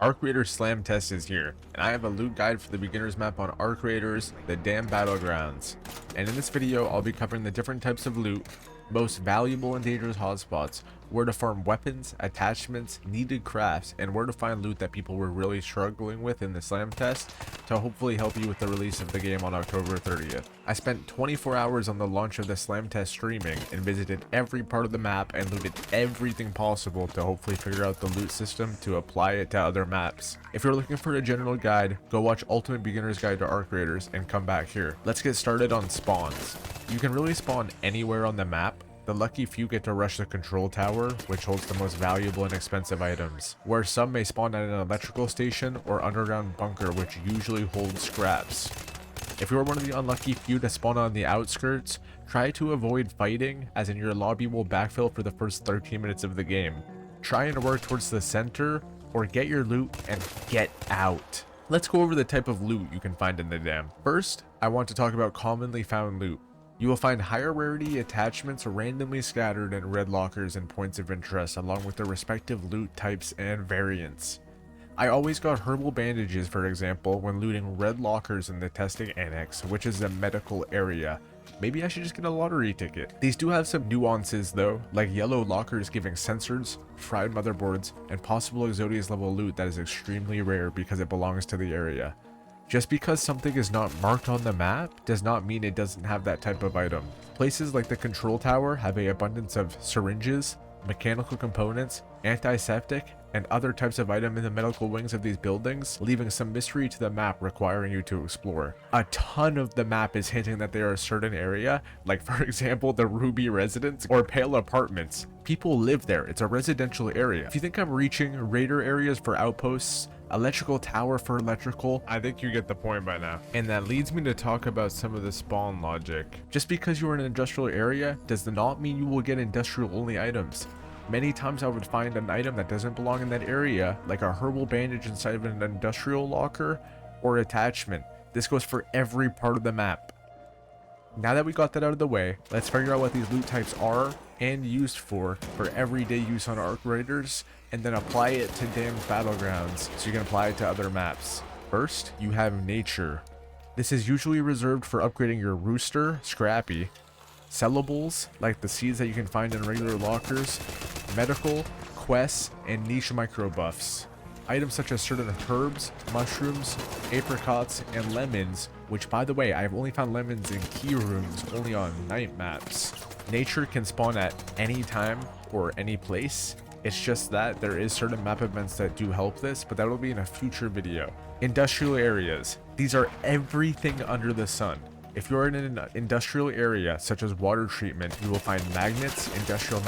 Arc Raider Slam Test is here, and I have a loot guide for the beginner's map on Arc Raiders, the Dam Battlegrounds. And in this video, I'll be covering the different types of loot, most valuable and dangerous hotspots, where to farm weapons, attachments, needed crafts, and where to find loot that people were really struggling with in the Slam Test to hopefully help you with the release of the game on October 30th. I spent 24 hours on the launch of the Slam Test streaming and visited every part of the map and looted everything possible to hopefully figure out the loot system to apply it to other maps. If you're looking for a general guide, go watch Ultimate Beginner's Guide to Arc Raiders and come back here. Let's get started on spawns. You can really spawn anywhere on the map. The lucky few get to rush the control tower, which holds the most valuable and expensive items, where some may spawn at an electrical station or underground bunker, which usually holds scraps. If you're one of the unlucky few to spawn on the outskirts, try to avoid fighting, as in your lobby will backfill for the first 13 minutes of the game. Try and work towards the center, or get your loot and get out. Let's go over the type of loot you can find in the dam. First, I want to talk about commonly found loot. You will find higher rarity attachments randomly scattered in red lockers and points of interest, along with their respective loot types and variants. I always got herbal bandages, for example, when looting red lockers in the testing annex, which is a medical area. Maybe I should just get a lottery ticket. These do have some nuances though, like yellow lockers giving sensors, fried motherboards, and possible Exodius level loot that is extremely rare because it belongs to the area. Just because something is not marked on the map does not mean it doesn't have that type of item. Places like the control tower have an abundance of syringes, mechanical components, antiseptic, and other types of item in the medical wings of these buildings, leaving some mystery to the map requiring you to explore. A ton of the map is hinting that they are a certain area, like for example the Ruby Residence or Pale Apartments. People live there, it's a residential area. If you think I'm reaching raider areas for outposts, electrical tower for electrical, I think you get the point by now. And that leads me to talk about some of the spawn logic. Just because you're in an industrial area does not mean you will get industrial only items. Many times I would find an item that doesn't belong in that area, like a herbal bandage inside of an industrial locker or attachment. This goes for every part of the map. Now that we got that out of the way, let's figure out what these loot types are and used for everyday use on Arc Raiders, and then apply it to Dam Battlegrounds so you can apply it to other maps. First, you have nature. This is usually reserved for upgrading your rooster, Scrappy, sellables like the seeds that you can find in regular lockers, medical, quests, and niche micro buffs. Items such as certain herbs, mushrooms, apricots, and lemons, which by the way, I've only found lemons in key rooms only on night maps. Nature can spawn at any time or any place. It's just that there is certain map events that do help this, but that will be in a future video. Industrial areas. These are everything under the sun. If you're in an industrial area, such as water treatment, you will find magnets, industrial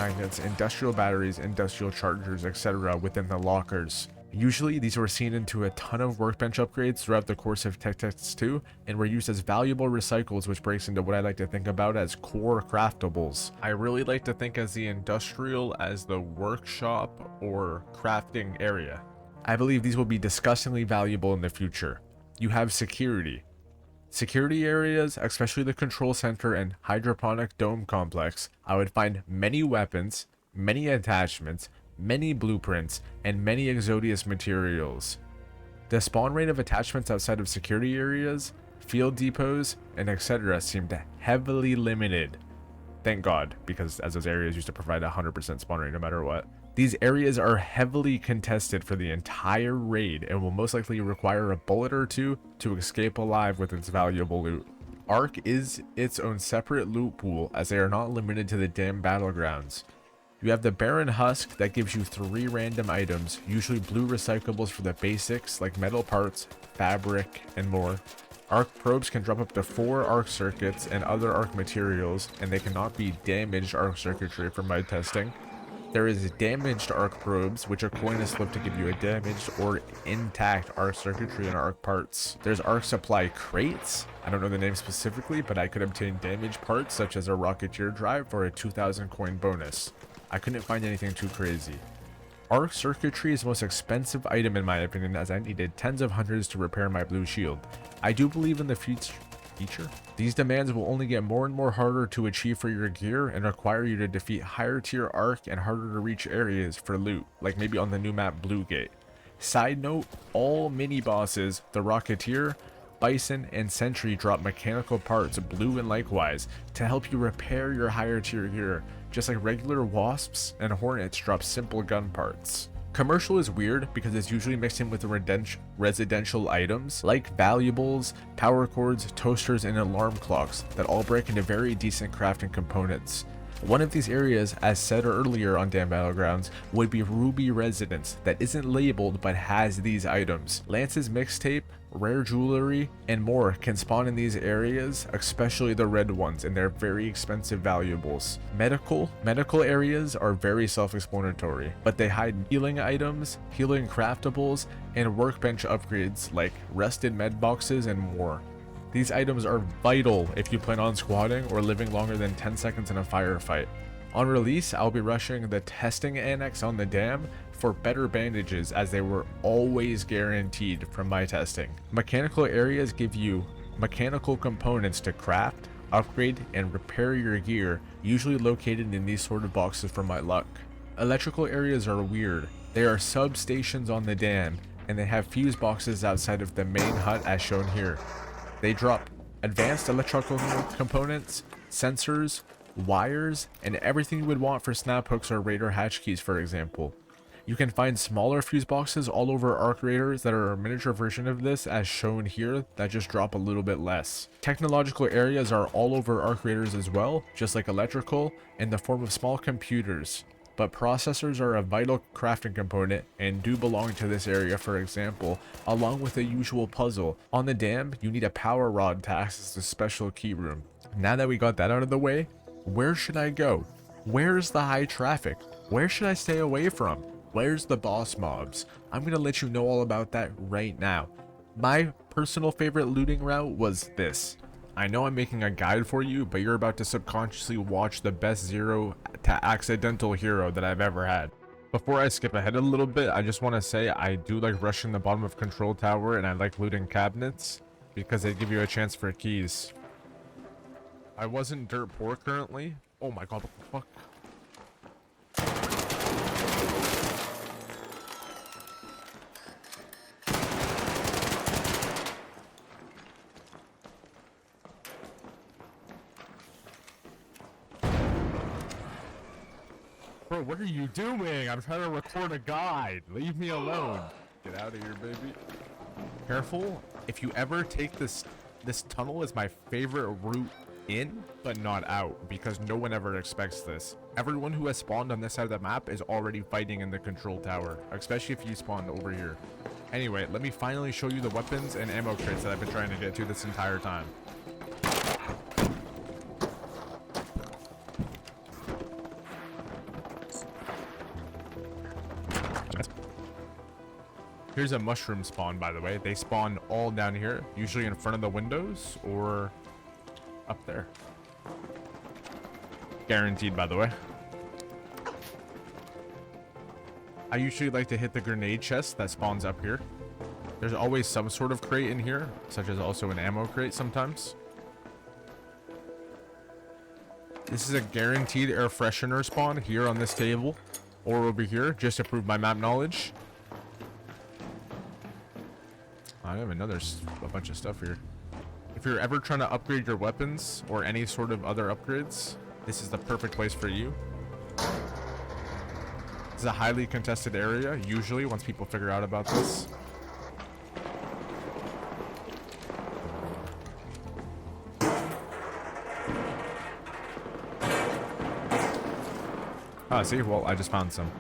batteries, industrial chargers, etc. within the lockers. Usually, these were seen into a ton of workbench upgrades throughout the course of Tech Test 2, and were used as valuable recycles, which breaks into what I like to think about as core craftables. I really like to think as the industrial as the workshop or crafting area. I believe these will be disgustingly valuable in the future. You have security. Security areas, especially the control center and hydroponic dome complex, I would find many weapons, many attachments, many blueprints, and many Exodius materials. The spawn rate of attachments outside of security areas, field depots, and etc. seemed heavily limited. Thank God, because as those areas used to provide 100% spawn rate no matter what. These areas are heavily contested for the entire raid and will most likely require a bullet or two to escape alive with its valuable loot. Arc is its own separate loot pool, as they are not limited to the Dam Battlegrounds. You have the Barren Husk that gives you 3 random items, usually blue recyclables for the basics like metal parts, fabric, and more. Arc probes can drop up to 4 arc circuits and other arc materials, and they cannot be damaged arc circuitry from my testing. There is damaged arc probes, which a coin is flipped to give you a damaged or intact arc circuitry and arc parts. There's arc supply crates. I don't know the name specifically, but I could obtain damaged parts such as a Rocketeer drive for a 2,000 coin bonus. I couldn't find anything too crazy. Arc circuitry is the most expensive item in my opinion, as I needed tens of hundreds to repair my blue shield. I do believe in the feature. These demands will only get more and more harder to achieve for your gear and require you to defeat higher tier arc and harder to reach areas for loot, like maybe on the new map Blue Gate. Side note, all mini bosses, the Rocketeer, Bison, and Sentry drop mechanical parts, blue and likewise, to help you repair your higher tier gear, just like regular Wasps and Hornets drop simple gun parts. Commercial is weird because it's usually mixed in with residential items like valuables, power cords, toasters, and alarm clocks that all break into very decent crafting components. One of these areas, as said earlier on Dam Battlegrounds, would be Ruby Residence that isn't labeled but has these items. Lance's mixtape, rare jewelry, and more can spawn in these areas, especially the red ones, and they're very expensive valuables. Medical areas are very self-explanatory, but they hide healing items, healing craftables, and workbench upgrades like rested med boxes and more. These items are vital if you plan on squatting or living longer than 10 seconds in a firefight. On release, I'll be rushing the testing annex on the dam for better bandages, as they were always guaranteed from my testing. Mechanical areas give you mechanical components to craft, upgrade, and repair your gear, usually located in these sort of boxes for my luck. Electrical areas are weird. They are substations on the dam, and they have fuse boxes outside of the main hut as shown here. They drop advanced electrical components, sensors, wires, and everything you would want for snap hooks or radar hatch keys, for example. You can find smaller fuse boxes all over arc raiders that are a miniature version of this as shown here that just drop a little bit less. Technological areas are all over arc raiders as well, just like electrical, in the form of small computers. But processors are a vital crafting component and do belong to this area, for example, along with a usual puzzle. On the dam, you need a power rod to access the special key room. Now that we got that out of the way, where should I go? Where's the high traffic? Where should I stay away from? Where's the boss mobs? I'm gonna let you know all about that right now. My personal favorite looting route was this. I know I'm making a guide for you, but you're about to subconsciously watch the best zero to accidental hero that I've ever had. Before I skip ahead a little bit, I just want to say I do like rushing the bottom of control tower, and I like looting cabinets because they give you a chance for keys. I wasn't dirt poor currently. Oh my god, what the fuck? Bro, what are you doing? I'm trying to record a guide. Leave me alone. Get out of here, baby. Careful. If you ever take this tunnel is my favorite route in, but not out, because no one ever expects this. Everyone who has spawned on this side of the map is already fighting in the control tower, especially if you spawned over here. Anyway, let me finally show you the weapons and ammo crates that I've been trying to get to this entire time. Here's a mushroom spawn, by the way. They spawn all down here, usually in front of the windows or up there. Guaranteed, by the way. I usually like to hit the grenade chest that spawns up here. There's always some sort of crate in here, such as also an ammo crate sometimes. This is a guaranteed air freshener spawn here on this table or over here, just to prove my map knowledge. I have a bunch of stuff here. If you're ever trying to upgrade your weapons or any sort of other upgrades, this is the perfect place for you. This is a highly contested area, usually, once people figure out about this. Ah, see? Well, I just found some.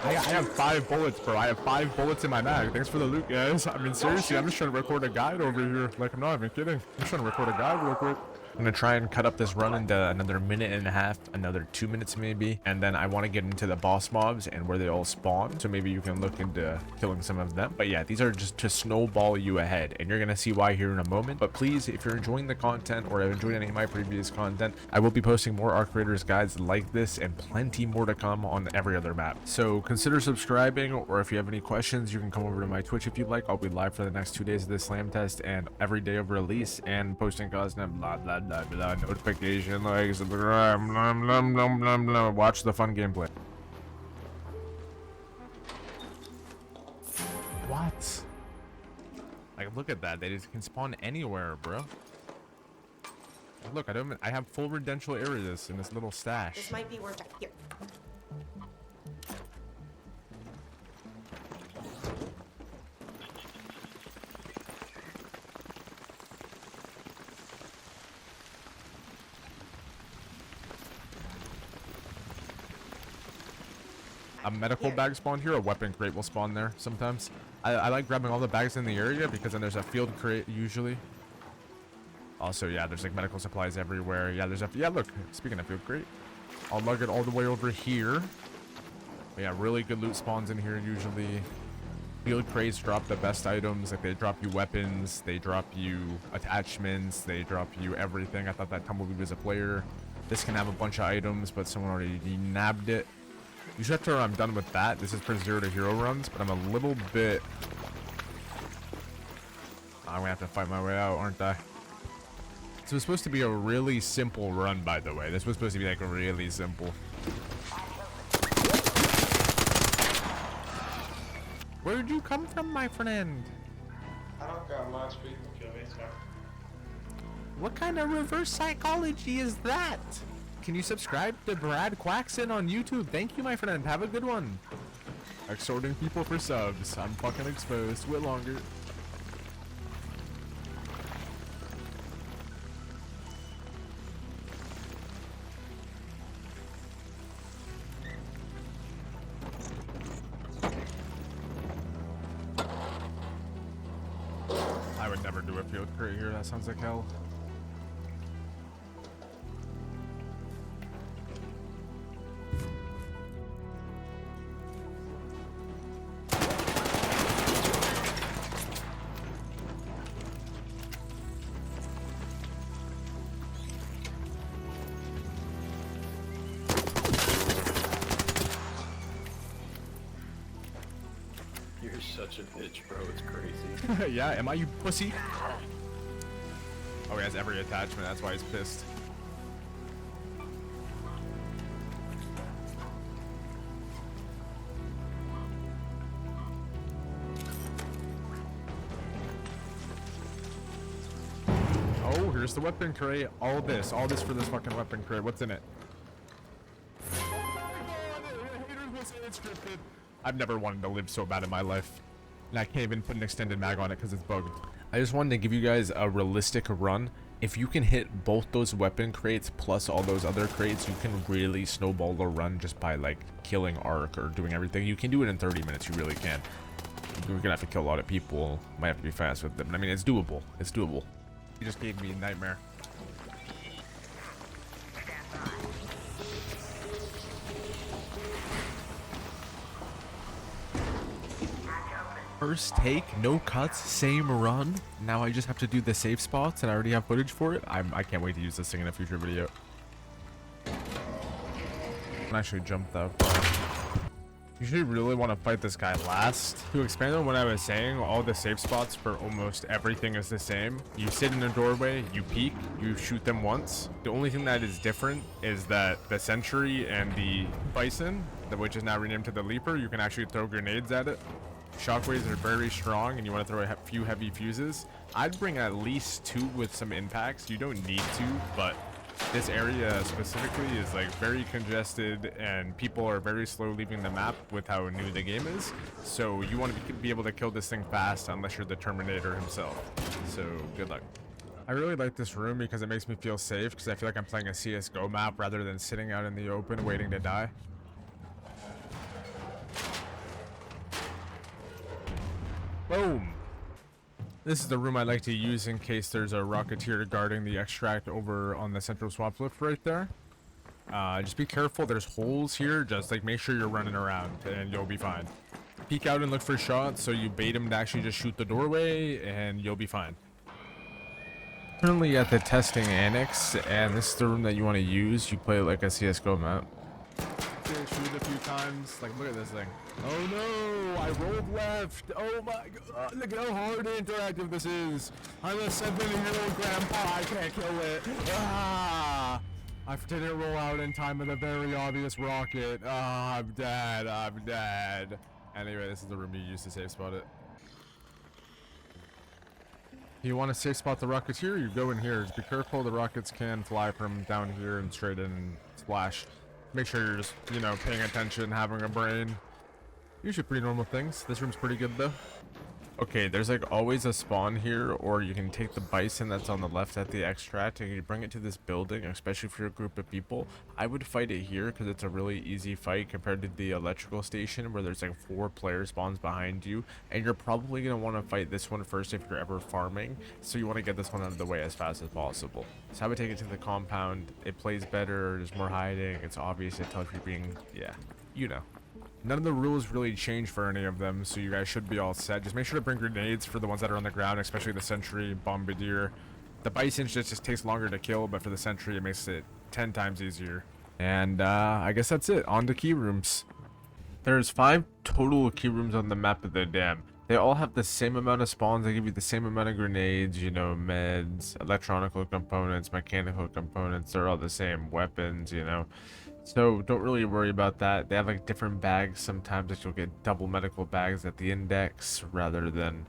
I have 5 bullets, bro. I have 5 bullets in my mag. Thanks for the loot, guys. I mean, seriously, I'm just trying to record a guide over here. Like, I'm not even kidding. I'm just trying to record a guide real quick. I'm gonna try and cut up this run into another minute and a half, another 2 minutes maybe, and then I want to get into the boss mobs and where they all spawn, so maybe you can look into killing some of them. But yeah, these are just to snowball you ahead, and you're gonna see why here in a moment. But please, if you're enjoying the content or have enjoyed any of my previous content, I will be posting more Arc Raiders guides like this and plenty more to come on every other map. So consider subscribing, or if you have any questions, you can come over to my Twitch if you'd like. I'll be live for the next 2 days of this slam test and every day of release, and posting content, blah blah blah blah, notification, like, subscribe, blah blah blah blah blah. Watch the fun gameplay. What? Like, look at that, they just can spawn anywhere, bro. Look, I have full residential areas in this little stash. This might be worth it. Here. A medical bag spawned here, a weapon crate will spawn there sometimes. I like grabbing all the bags in the area because then there's a field crate usually. Also, yeah, there's like medical supplies everywhere. Yeah, look, speaking of field crate, I'll lug it all the way over here. But yeah, really good loot spawns in here usually. Field crates drop the best items, like they drop you weapons, they drop you attachments, they drop you everything. I thought that Tumbleweed was a player. This can have a bunch of items, but someone already nabbed it. Usually after I'm done with that, this is for 0 to hero runs, but I'm a little bit... I'm gonna have to fight my way out, aren't I? This was supposed to be a really simple run, by the way. This was supposed to be like really simple. Where'd you come from, my friend? I don't got much, but you can kill me, so. What kind of reverse psychology is that? Can you subscribe to Brad Quaxon on YouTube? Thank you, my friend. Have a good one. Extorting people for subs. I'm fucking exposed. Wait longer. I would never do a field crate here. That sounds like hell. You're such a bitch, bro. It's crazy. Yeah, am I, you pussy? Oh, he has every attachment. That's why he's pissed. Oh, here's the weapon crate. All this for this fucking weapon crate. What's in it? I've never wanted to live so bad in my life. And I can't even put an extended mag on it because it's bugged. I just wanted to give you guys a realistic run. If you can hit both those weapon crates plus all those other crates, you can really snowball the run just by like killing Arc or doing everything. You can do it in 30 minutes, you really can. You're gonna have to kill a lot of people. Might have to be fast with them. I mean, it's doable. It's doable. You just gave me a nightmare. First take, no cuts, same run. Now I just have to do the safe spots and I already have footage for it. I can't wait to use this thing in a future video. I actually jumped though. You should really want to fight this guy last. To expand on what I was saying, all the safe spots for almost everything is the same. You sit in a doorway, you peek, you shoot them once. The only thing that is different is that the sentry and the bison, which is now renamed to the leaper, you can actually throw grenades at it. Shockwaves are very strong and you want to throw a few heavy fuses. I'd bring at least 2 with some impacts. You don't need to, but this area specifically is like very congested and people are very slow leaving the map with how new the game is. So you want to be able to kill this thing fast unless you're the Terminator himself. So good luck. I really like this room because it makes me feel safe because I feel like I'm playing a CSGO map rather than sitting out in the open waiting to die. Boom. This is the room I like to use in case there's a rocketeer guarding the extract over on the central swap lift right there. Just be careful, there's holes here, just like make sure you're running around and you'll be fine. Peek out and look for shots so you bait him to actually just shoot the doorway and you'll be fine. Currently at the testing annex, and this is the room that you want to use. You play it like a CSGO map. Shoot a few times. Like, look at this thing. Oh no, I rolled left. Oh my god, look at how hard and interactive this is. I'm a 70-year-old grandpa, I can't kill it. Ah! I didn't roll out in time with a very obvious rocket. Ah, I'm dead, I'm dead. Anyway, this is the room you use to safe spot it. You want to safe spot the rocketeer, you go in here. Just be careful, the rockets can fly from down here and straight in and splash. Make sure you're just, you know, paying attention, having a brain. Usually pretty normal things. This room's pretty good though. Okay, there's like always a spawn here, or you can take the bison that's on the left at the extract and you bring it to this building, especially for a group of people. I would fight it here because it's a really easy fight compared to the electrical station where there's like 4 player spawns behind you, and you're probably going to want to fight this one first if you're ever farming, so you want to get this one out of the way as fast as possible. So I would take it to the compound. It plays better, there's more hiding, it's obvious to tell if you're being, yeah, you know. None of the rules really change for any of them, so you guys should be all set. Just make sure to bring grenades for the ones that are on the ground, especially the sentry, bombardier. The bison just takes longer to kill, but for the sentry, it makes it 10 times easier. And I guess that's it. On to key rooms. There's 5 total key rooms on the map of the dam. They all have the same amount of spawns. They give you the same amount of grenades, you know, meds, electronical components, mechanical components. They're all the same. Weapons, you know. So don't really worry about that. They have like different bags sometimes that you'll get double medical bags at the index rather than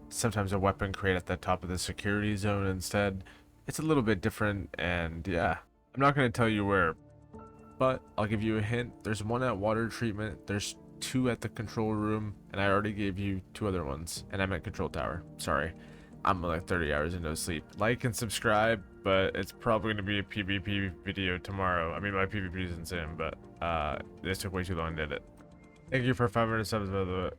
sometimes a weapon crate at the top of the security zone instead. It's a little bit different, and yeah, I'm not going to tell you where, but I'll give you a hint. There's one at water treatment, there's 2 at the control room, and I already gave you 2 other ones, and I'm at control tower. Sorry, I'm like 30 hours and no sleep. Like and subscribe, but it's probably going to be a PvP video tomorrow. I mean, my PvP is insane, but this took way too long to edit. Thank you for 500 subs, by the way.